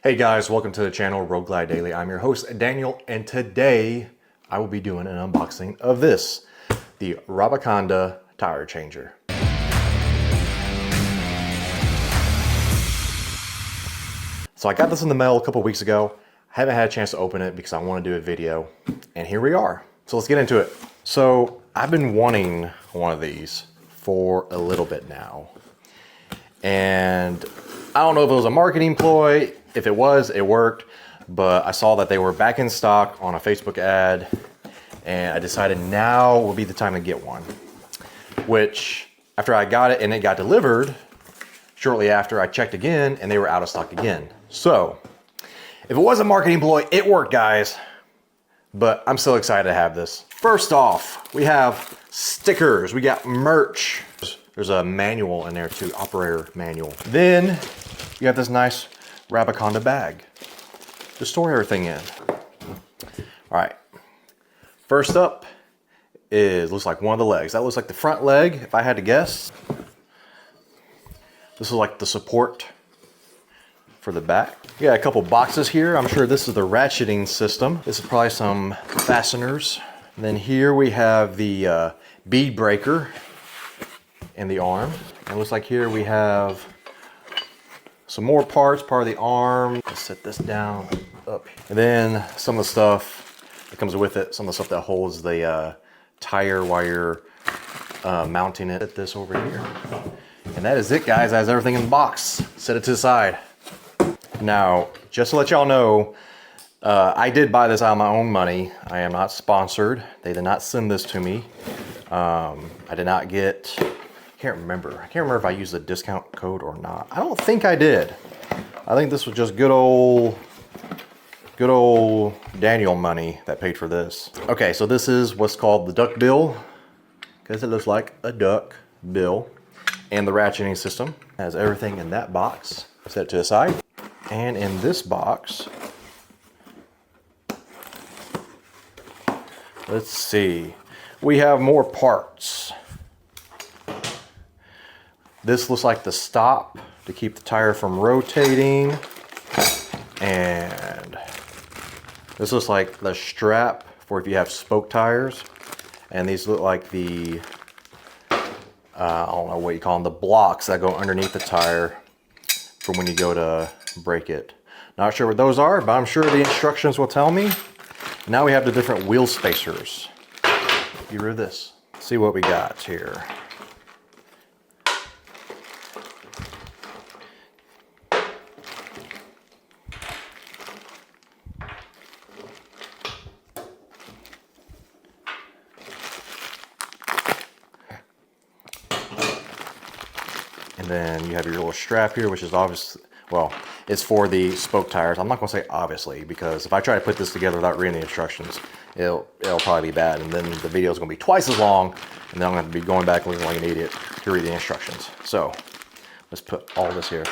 Hey guys, welcome to the channel Road Glide Daily. I'm your host Daniel, and today I will be doing an unboxing of this, the Rabaconda tire changer. So I got this in the mail a couple weeks ago. I haven't had a chance to open it because I want to do a video, and here we are. So let's get into it. So I've been wanting one of these for a little bit now, and I don't know if it was a marketing ploy. If it was, it worked, but I saw that they were back in stock on a Facebook ad, and I decided now would be the time to get one. Which, after I got it and it got delivered, shortly after I checked again and they were out of stock again. So, if it was a marketing ploy, it worked, guys, but I'm still excited to have this. First off, we have stickers, we got merch. There's a manual in there too, operator manual. Then, you have this nice Rabaconda bag to store everything in. All right, first up looks like one of the legs. That looks like the front leg, if I had to guess. This is like the support for the back. We got a couple boxes here. I'm sure this is the ratcheting system. This is probably some fasteners. And then here we have the bead breaker in the arm. And it looks like here we have some more parts, part of the arm. Let's set this down up. And then some of the stuff that comes with it, some of the stuff that holds the tire while you're mounting it. Set this over here. And that is it, guys. That has everything in the box. Set it to the side. Now, just to let y'all know, I did buy this out of my own money. I am not sponsored. They did not send this to me. I did not get... I can't remember if I used a discount code or not. I don't think I did. I think this was just good old Daniel money that paid for this. Okay, so this is what's called the duck bill, because it looks like a duck bill. And the ratcheting system has everything in that box. Set it to the side. And in this box, let's see, we have more parts. This looks like the stop to keep the tire from rotating. And this looks like the strap for if you have spoke tires. And these look like the, I don't know what you call them, the blocks that go underneath the tire for when you go to break it. Not sure what those are, but I'm sure the instructions will tell me. Now we have the different wheel spacers. Get rid of this. Let's see what we got here. And then you have your little strap here, which is obviously, well, it's for the spoke tires. I'm not gonna say obviously, because if I try to put this together without reading the instructions, it'll probably be bad. And then the video is gonna be twice as long, and then I'm gonna be going back looking like an idiot to read the instructions. So let's put all this here.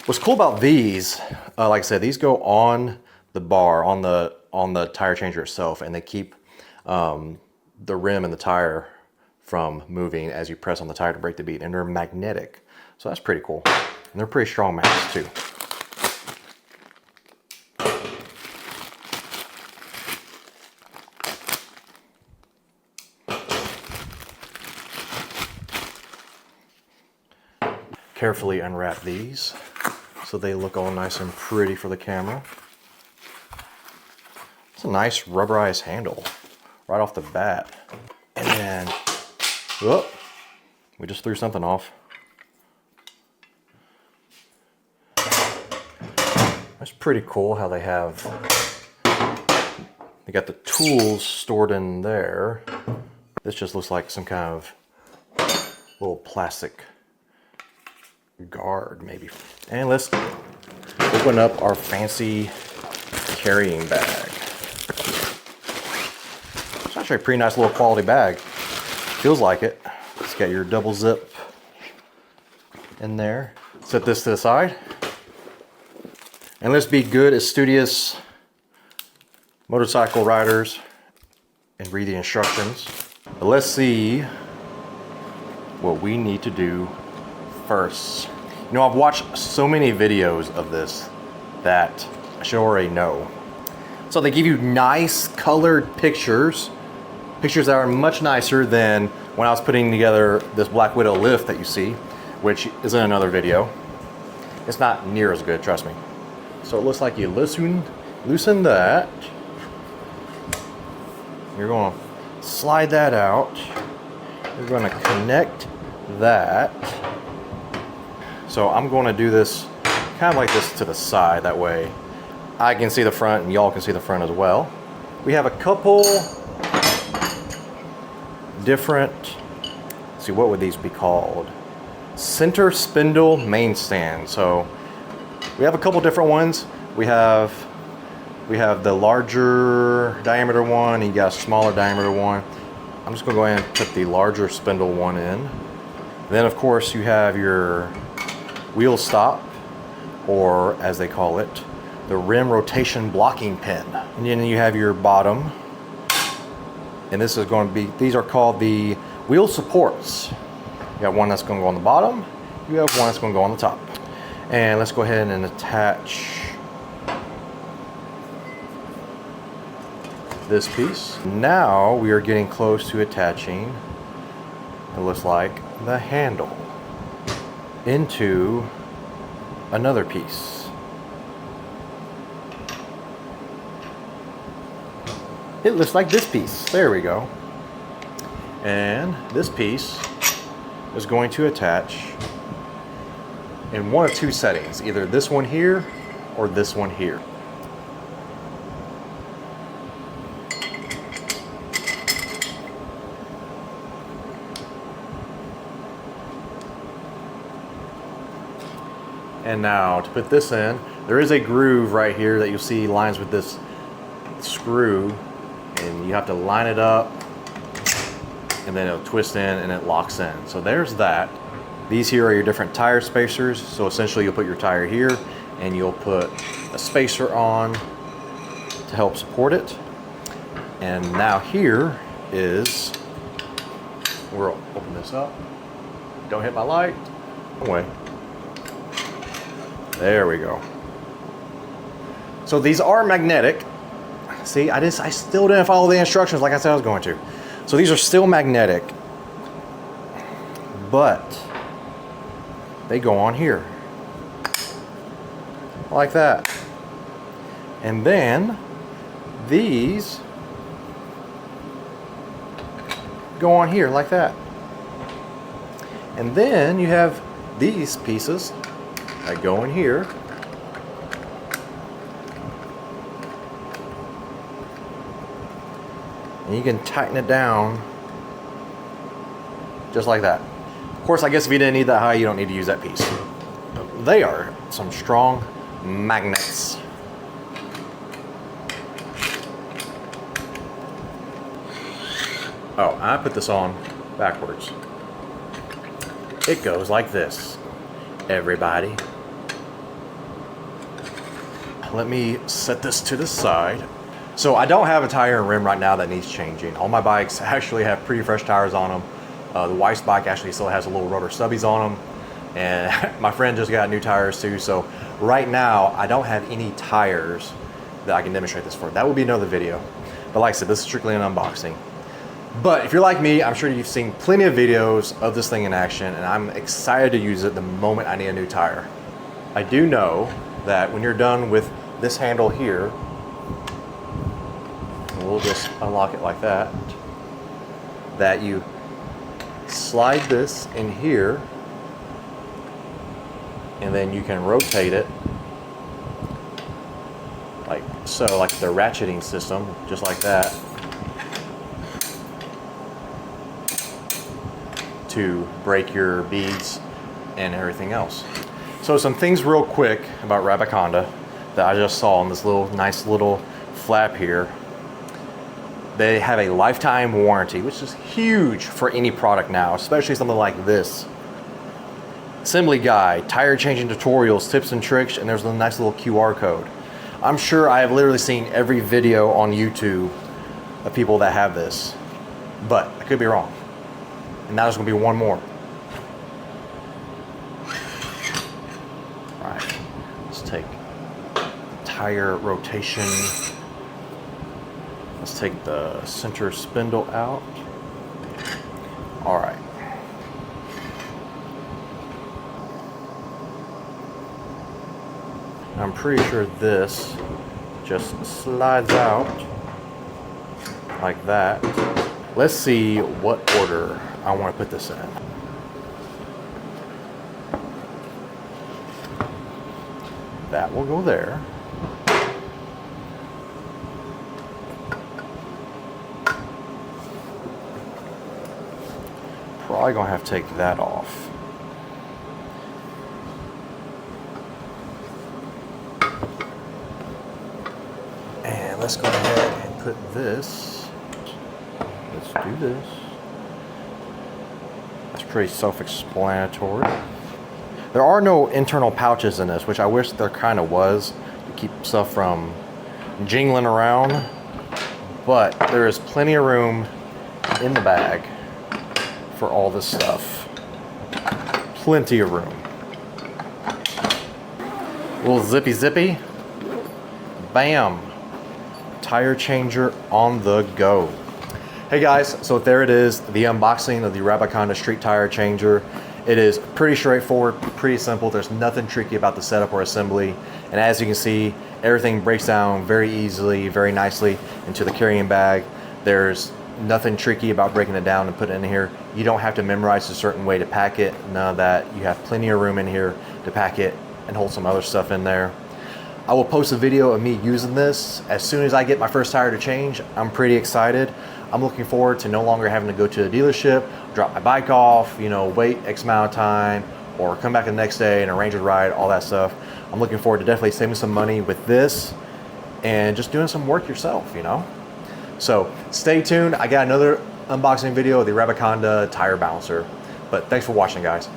What's cool about these, like I said, these go on the bar, on the tire changer itself, and they keep the rim and the tire from moving as you press on the tire to break the bead, and they're magnetic. So that's pretty cool. And they're pretty strong magnets too. Carefully unwrap these so they look all nice and pretty for the camera. It's a nice rubberized handle right off the bat. And then, whoop, we just threw something off. That's pretty cool how they got the tools stored in there. This just looks like some kind of little plastic guard maybe. And let's open up our fancy carrying bag. It's actually a pretty nice little quality bag. Feels like it. It's got your double zip in there. Set this to the side. And let's be good as studious motorcycle riders and read the instructions. But let's see what we need to do first. You know, I've watched so many videos of this that I should already know. So they give you nice colored pictures that are much nicer than when I was putting together this Black Widow lift that you see, which is in another video. It's not near as good, trust me. So it looks like you loosen that. You're going to slide that out. You're going to connect that. So I'm going to do this kind of like this to the side. That way I can see the front and y'all can see the front as well. We have a couple different, let's see, what would these be called? Center spindle main stand. So we have a couple different ones. We have the larger diameter one, and you got a smaller diameter one. I'm just gonna go ahead and put the larger spindle one in. And then of course you have your wheel stop, or as they call it, the rim rotation blocking pin. And then you have your bottom. And this is going to be, these are called the wheel supports. You have one that's going to go on the bottom. You have one that's going to go on the top. And let's go ahead and attach this piece. Now we are getting close to attaching, it looks like, the handle into another piece. It looks like this piece. There we go. And this piece is going to attach in one of two settings, either this one here or this one here. And now to put this in, there is a groove right here that you'll see lines with this screw, and you have to line it up and then it'll twist in and it locks in. So there's that. These here are your different tire spacers. So essentially you'll put your tire here and you'll put a spacer on to help support it. And now here is, we'll open this up. Don't hit my light. Away. There we go. So these are magnetic. See, I still didn't follow the instructions like I said I was going to. So these are still magnetic, but they go on here. Like that. And then these go on here like that. And then you have these pieces that go in here. And you can tighten it down just like that. Of course, I guess if you didn't need that high, you don't need to use that piece. They are some strong magnets. Oh, I put this on backwards. It goes like this, everybody. Let me set this to the side. So I don't have a tire and rim right now that needs changing. All my bikes actually have pretty fresh tires on them. The wife's bike actually still has a little rubber stubbies on them. And my friend just got new tires too. So right now I don't have any tires that I can demonstrate this for. That will be another video. But like I said, this is strictly an unboxing. But if you're like me, I'm sure you've seen plenty of videos of this thing in action, and I'm excited to use it the moment I need a new tire. I do know that when you're done with this handle here, we'll just unlock it like that, that you slide this in here, and then you can rotate it like so, like the ratcheting system, just like that, to break your beads and everything else. So some things real quick about Rabaconda that I just saw on this nice little flap here. They have a lifetime warranty, which is huge for any product now, especially something like this. Assembly guide, tire changing tutorials, tips and tricks, and there's a nice little QR code. I'm sure I have literally seen every video on YouTube of people that have this, but I could be wrong. And now there's gonna be one more. All right, let's take the tire rotation. Let's take the center spindle out. All right. I'm pretty sure this just slides out like that. Let's see what order I want to put this in. That will go there. Probably gonna have to take that off. And let's go ahead and put this. Let's do this. That's pretty self-explanatory. There are no internal pouches in this, which I wish there kind of was to keep stuff from jingling around. But there is plenty of room in the bag for all this stuff. Plenty of room. Little zippy. Bam. Tire changer on the go. Hey guys, so there it is, the unboxing of the Rabaconda street tire changer. It is pretty straightforward, pretty simple. There's nothing tricky about the setup or assembly. And as you can see, everything breaks down very easily, very nicely into the carrying bag. There's nothing tricky about breaking it down and putting it in here. You don't have to memorize a certain way to pack it, none of that. You have plenty of room in here to pack it and hold some other stuff in there. I will post a video of me using this as soon as I get my first tire to change. I'm pretty excited. I'm looking forward to no longer having to go to a dealership, drop my bike off, you know, wait X amount of time, or come back the next day and arrange a ride, all that stuff. I'm looking forward to definitely saving some money with this and just doing some work yourself, you know? So stay tuned. I got another unboxing video of the Rabaconda tire balancer. But thanks for watching, guys.